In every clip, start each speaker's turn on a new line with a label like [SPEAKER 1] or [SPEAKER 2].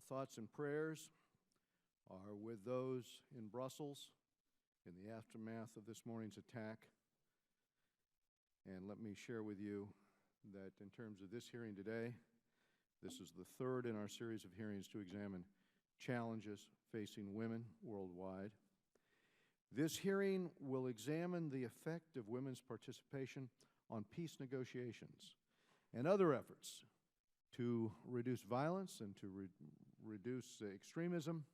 [SPEAKER 1] thoughts and prayers are with those in Brussels in the aftermath of this morning's attack. And let me share with you that in terms of this hearing today, this is the third in our series of hearings to examine challenges facing women worldwide. This hearing will examine the effect of women's participation on peace negotiations and other efforts to reduce violence and to reduce extremism.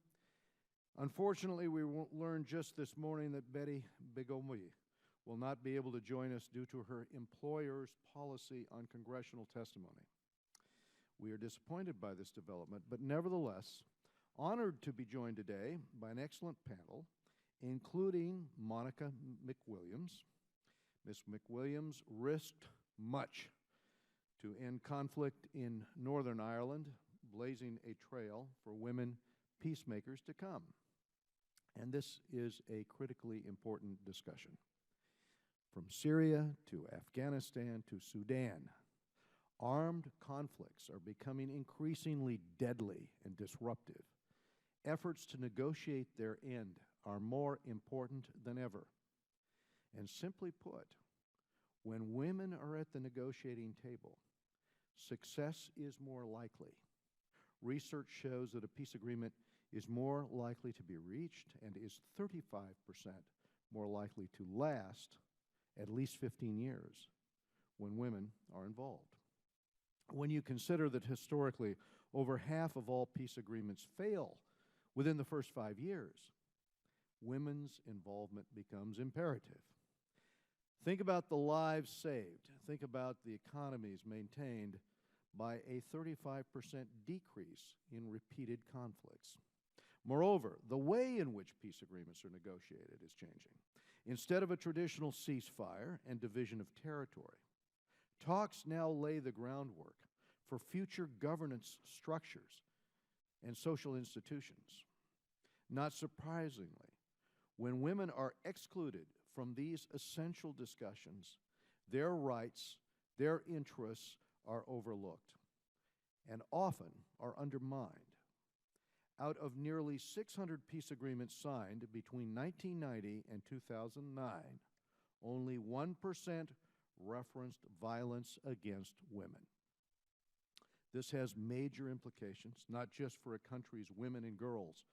[SPEAKER 1] Unfortunately, we learned just this morning that Betty Bigomi will not be able to join us due to her employer's policy on congressional testimony. We are disappointed by this development, but nevertheless honored to be joined today by an excellent panel, including Monica McWilliams. Ms. McWilliams risked much to end conflict in Northern Ireland, blazing a trail for women peacemakers to come. And this is a critically important discussion. From Syria to Afghanistan to Sudan, armed conflicts are becoming increasingly deadly and disruptive. Efforts to negotiate their end are more important than ever. And simply put, when women are at the negotiating table, success is more likely. Research shows that a peace agreement is more likely to be reached and is 35% more likely to last at least 15 years when women are involved. When you consider that historically over half of all peace agreements fail within the first 5 years, women's involvement becomes imperative. Think about the lives saved. Think about the economies maintained by a 35% decrease in repeated conflicts. Moreover, the way in which peace agreements are negotiated is changing. Instead of a traditional ceasefire and division of territory, talks now lay the groundwork for future governance structures and social institutions. Not surprisingly, when women are excluded from these essential discussions, their rights, their interests are overlooked and often are undermined. Out of nearly 600 peace agreements signed between 1990 and 2009, only 1% referenced violence against women. This has major implications, not just for a country's women and girls,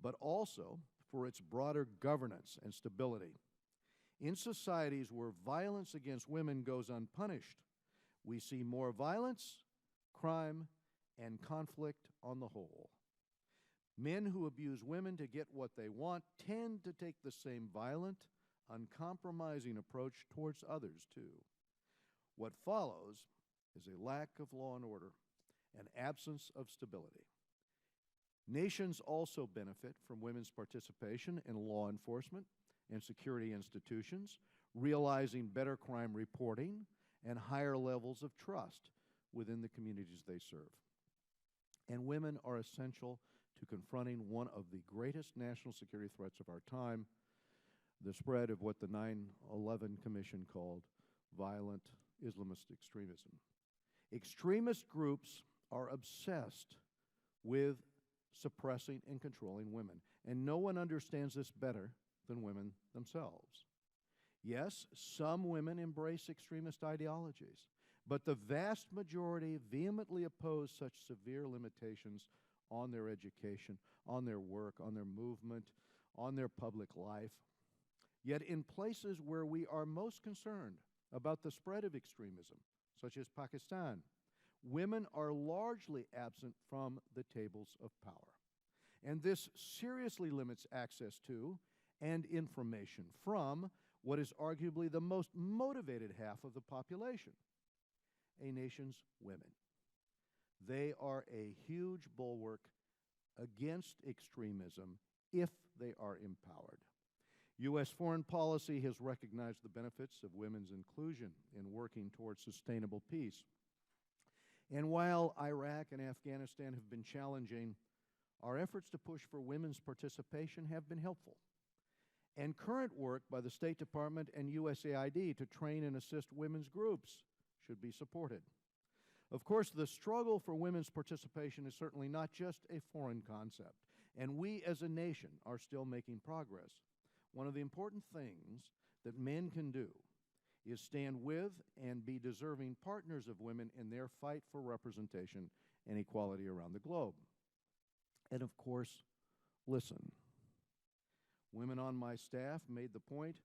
[SPEAKER 1] but also for its broader governance and stability. In societies where violence against women goes unpunished, we see more violence, crime, and conflict on the whole. Men who abuse women to get what they want tend to take the same violent, uncompromising approach towards others, too. What follows is a lack of law and order, an absence of stability. Nations also benefit from women's participation in law enforcement and security institutions, realizing better crime reporting and higher levels of trust within the communities they serve. And women are essential to confronting one of the greatest national security threats of our time, the spread of what the 9/11 Commission called violent Islamist extremism. Extremist groups are obsessed with suppressing and controlling women, and no one understands this better than women themselves. Yes, some women embrace extremist ideologies, but the vast majority vehemently oppose such severe limitations on their education, on their work, on their movement, on their public life. Yet in places where we are most concerned about the spread of extremism, such as Pakistan, women are largely absent from the tables of power. And this seriously limits access to and information from what is arguably the most motivated half of the population, a nation's women. They are a huge bulwark against extremism if they are empowered. U.S. foreign policy has recognized the benefits of women's inclusion in working towards sustainable peace. And while Iraq and Afghanistan have been challenging, our efforts to push for women's participation have been helpful. And current work by the State Department and USAID to train and assist women's groups should be supported. Of course, the struggle for women's participation is certainly not just a foreign concept, and we as a nation are still making progress. One of the important things that men can do is stand with and be deserving partners of women in their fight for representation and equality around the globe. And of course, listen. Women on my staff made the point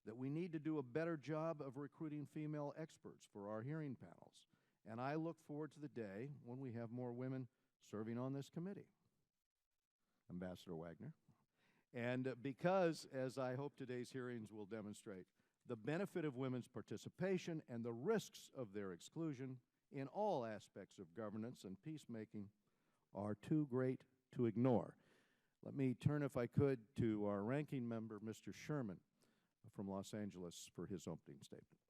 [SPEAKER 1] that we need to do a better job of recruiting female experts for our hearing panels. And I look forward to the day when we have more women serving on this committee. Ambassador Wagner. And because, as I hope today's hearings will demonstrate, the benefit of women's participation and the risks of their exclusion in all aspects of governance and peacemaking are too great to ignore. Let me turn, if I could, to our ranking member, Mr. Sherman from Los Angeles, for his opening statement.